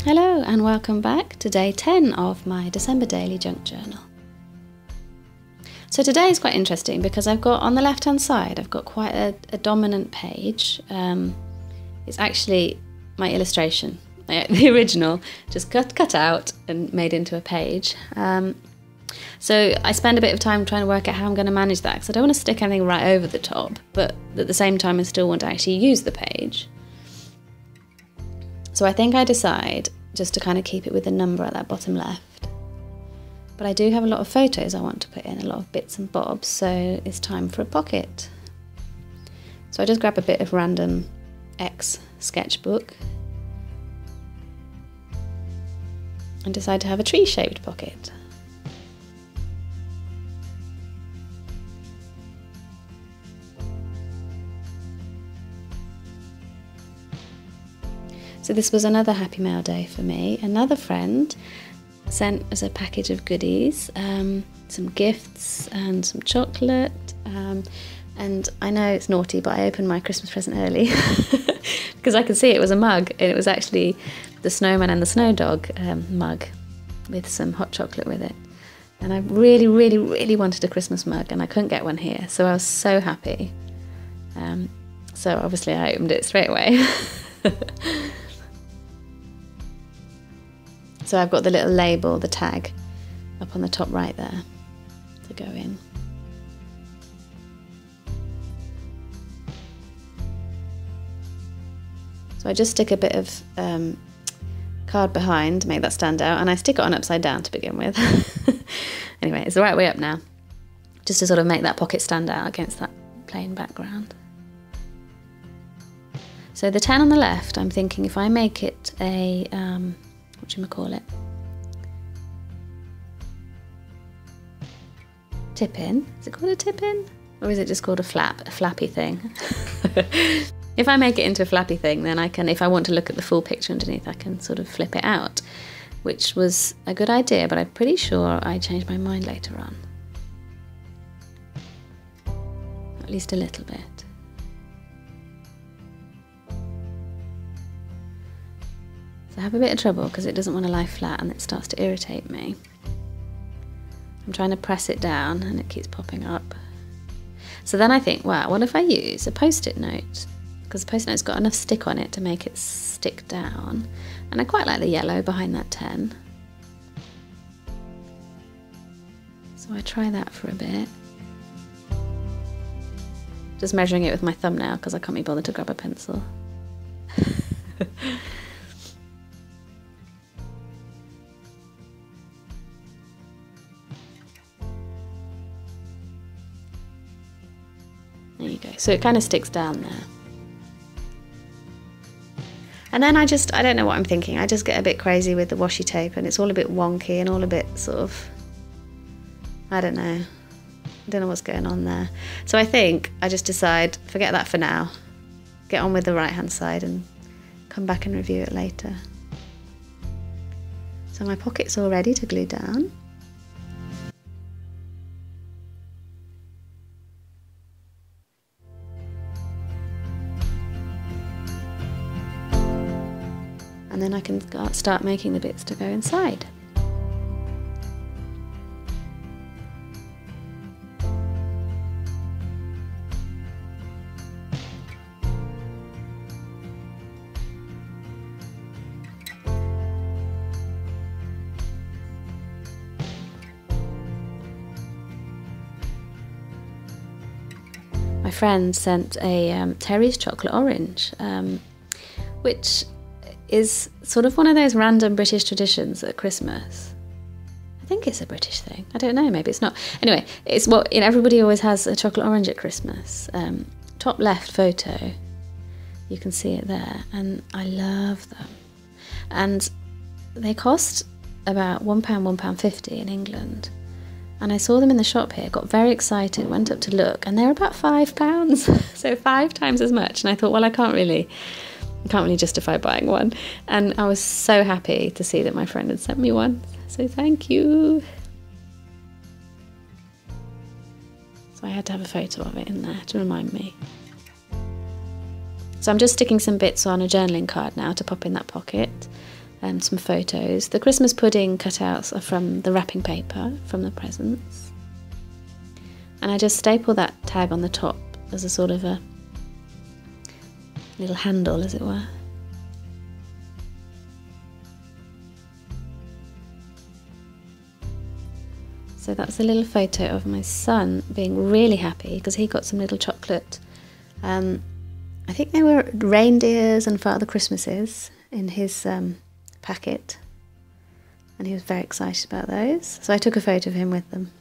Hello and welcome back to day 10 of my December daily junk journal. So today is quite interesting because I've got on the left hand side I've got quite a dominant page. It's actually my illustration, the original, just cut out and made into a page. So I spend a bit of time trying to work out how I'm going to manage that because I don't want to stick anything right over the top, but at the same time I still want to actually use the page. So I think I decide just to kind of keep it with the number at that bottom left. But I do have a lot of photos I want to put in, a lot of bits and bobs, so it's time for a pocket. So I just grab a bit of random X sketchbook and decide to have a tree-shaped pocket. So this was another Happy Mail day for me. Another friend sent us a package of goodies, some gifts and some chocolate. And I know it's naughty, but I opened my Christmas present early because I could see it was a mug, and it was actually the Snowman and the Snow Dog mug with some hot chocolate with it. And I really, really, really wanted a Christmas mug, and I couldn't get one here, so I was so happy. So obviously I opened it straight away. So I've got the little label, the tag, up on the top right there to go in. So I just stick a bit of card behind to make that stand out, and I stick it on upside down to begin with. Anyway, it's the right way up now, just to sort of make that pocket stand out against that plain background. So the 10 on the left, I'm thinking if I make it a whatchamacallit, tip-in. Is it called a tip-in? Or is it just called a flappy thing? If I make it into a flappy thing, then I can, if I want to look at the full picture underneath, I can sort of flip it out, which was a good idea, but I'm pretty sure I changed my mind later on. At least a little bit. I have a bit of trouble because it doesn't want to lie flat and it starts to irritate me. I'm trying to press it down and it keeps popping up. So then I think, wow, what if I use a post-it note? Because the post-it note's got enough stick on it to make it stick down. And I quite like the yellow behind that 10. So I try that for a bit. Just measuring it with my thumbnail because I can't be bothered to grab a pencil. There you go. So it kind of sticks down there. And then I don't know what I'm thinking. I just get a bit crazy with the washi tape and it's all a bit wonky and all a bit sort of, I don't know. I don't know what's going on there. So I think I just decide, forget that for now. Get on with the right hand side and come back and review it later. So my pocket's all ready to glue down. And then I can start making the bits to go inside. My friend sent a Terry's chocolate orange, which is sort of one of those random British traditions at Christmas. I think it's a British thing. I don't know, maybe it's not. Anyway, it's what, everybody always has a chocolate orange at Christmas. Top left photo, you can see it there, and I love them. And they cost about £1, £1.50 in England. And I saw them in the shop here, got very excited, went up to look, and they're about £5, so 5 times as much. And I thought, well, I can't really justify buying one. And I was so happy to see that my friend had sent me one. So thank you. So I had to have a photo of it in there to remind me. So I'm just sticking some bits on a journaling card now to pop in that pocket. some photos. The Christmas pudding cutouts are from the wrapping paper from the presents. And I just staple that tag on the top as a sort of a little handle, as it were. So that's a little photo of my son being really happy because he got some little chocolate. I think they were reindeers and Father Christmases in his packet, and he was very excited about those. So I took a photo of him with them.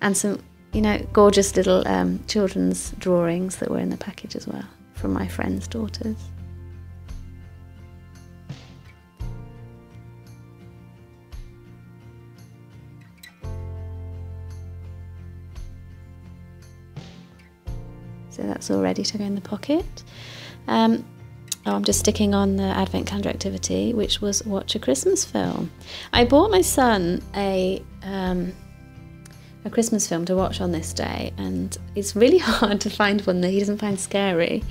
And some, you know, gorgeous little children's drawings that were in the package as well, from my friends' daughters. So that's all ready to go in the pocket. I'm just sticking on the Advent calendar activity, which was watch a Christmas film. I bought my son a Christmas film to watch on this day, and it's really hard to find one that he doesn't find scary.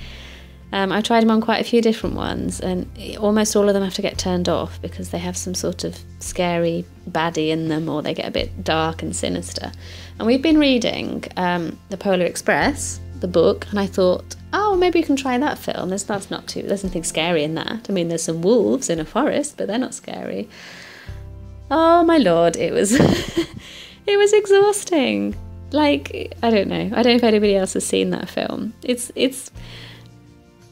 I tried him on quite a few different ones, and almost all of them have to get turned off because they have some sort of scary baddie in them, or they get a bit dark and sinister. And we've been reading The Polar Express, the book, and I thought, oh, maybe you can try that film. There's nothing scary in that. I mean, there's some wolves in a forest, but they're not scary. Oh my lord, it was it was exhausting. Like, I don't know if anybody else has seen that film. It's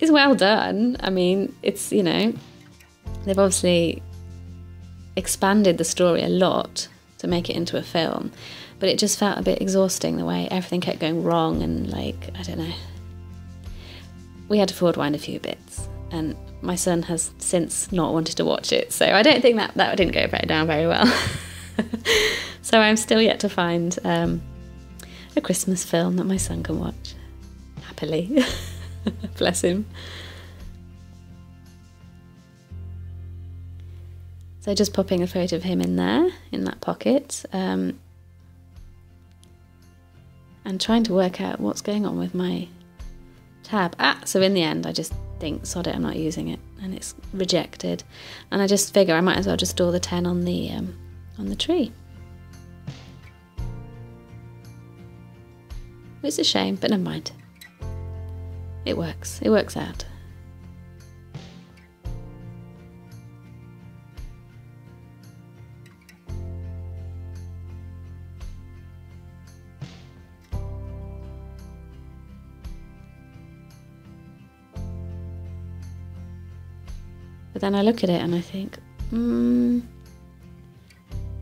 well done. I mean, it's, you know, they've obviously expanded the story a lot to make it into a film, but it just felt a bit exhausting the way everything kept going wrong, and like, I don't know. We had to forward wind a few bits, and my son has since not wanted to watch it, so I don't think that didn't go down very well. So I'm still yet to find a Christmas film that my son can watch happily. Bless him. So just popping a photo of him in there, in that pocket, and trying to work out what's going on with my tab. So in the end I just think, sod it, I'm not using it, and it's rejected. And I just figure I might as well just store the 10 on the tree. It's a shame, but never mind. It works out. But then I look at it and I think,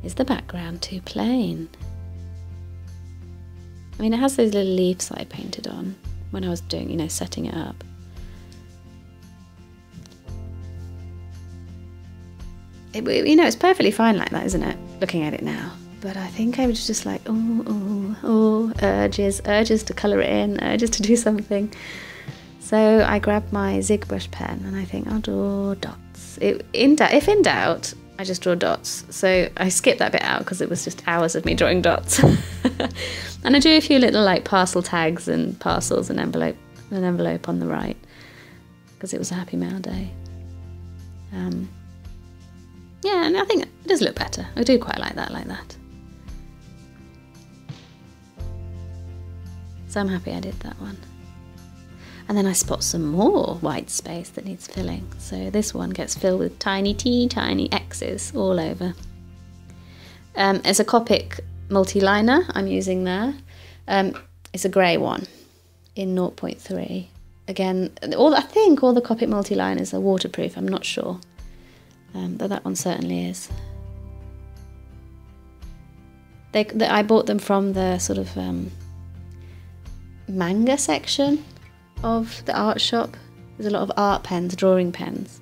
is the background too plain? I mean, it has those little leaves that I painted on when I was doing, you know, setting it up. You know, it's perfectly fine like that, isn't it? Looking at it now. But I think I was just like, urges to colour it in, urges to do something. So I grabbed my ZigBrush pen and I think I'll draw dots. If in doubt, I just draw dots. So I skipped that bit out because it was just hours of me drawing dots. And I drew a few little like parcel tags and parcels and an envelope on the right because it was a Happy Mail day. Yeah, and I think it does look better. I do quite like that. So I'm happy I did that one. And then I spot some more white space that needs filling. So this one gets filled with tiny X's all over. It's a Copic multi-liner I'm using there. It's a grey one in 0.3. Again, I think all the Copic multi-liners are waterproof, I'm not sure. But that one certainly is. I bought them from the sort of manga section of the art shop. There's a lot of art pens, drawing pens.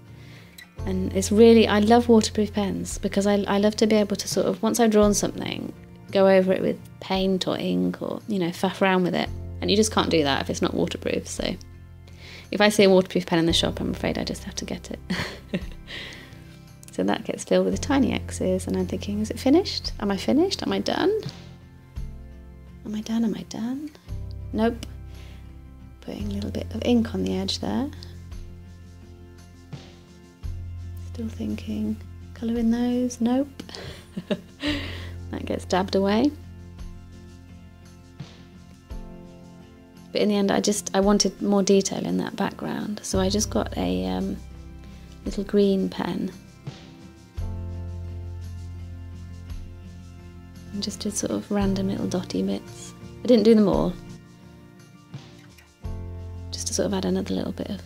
And it's really, I love waterproof pens because I love to be able to sort of, once I've drawn something, go over it with paint or ink or, you know, faff around with it. And you just can't do that if it's not waterproof. So if I see a waterproof pen in the shop, I'm afraid I just have to get it. So that gets filled with the tiny X's, and I'm thinking, is it finished? Am I finished? Am I done? Am I done? Nope. Putting a little bit of ink on the edge there. Still thinking, colour in those? Nope. That gets dabbed away. But in the end I wanted more detail in that background, so I just got a little green pen and just did sort of random little dotty bits. I didn't do them all, just to sort of add another little bit of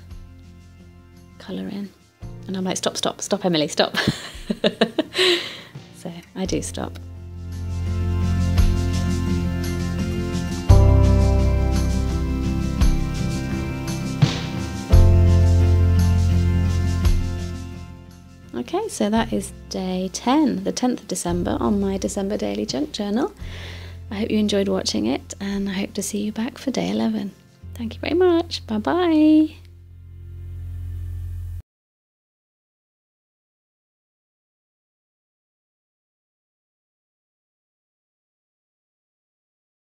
colour in. And I'm like, stop Emily, stop. So I do stop. Okay, so that is day 10, the 10th of December on my December Daily Junk Journal. I hope you enjoyed watching it, and I hope to see you back for day 11. Thank you very much. Bye bye.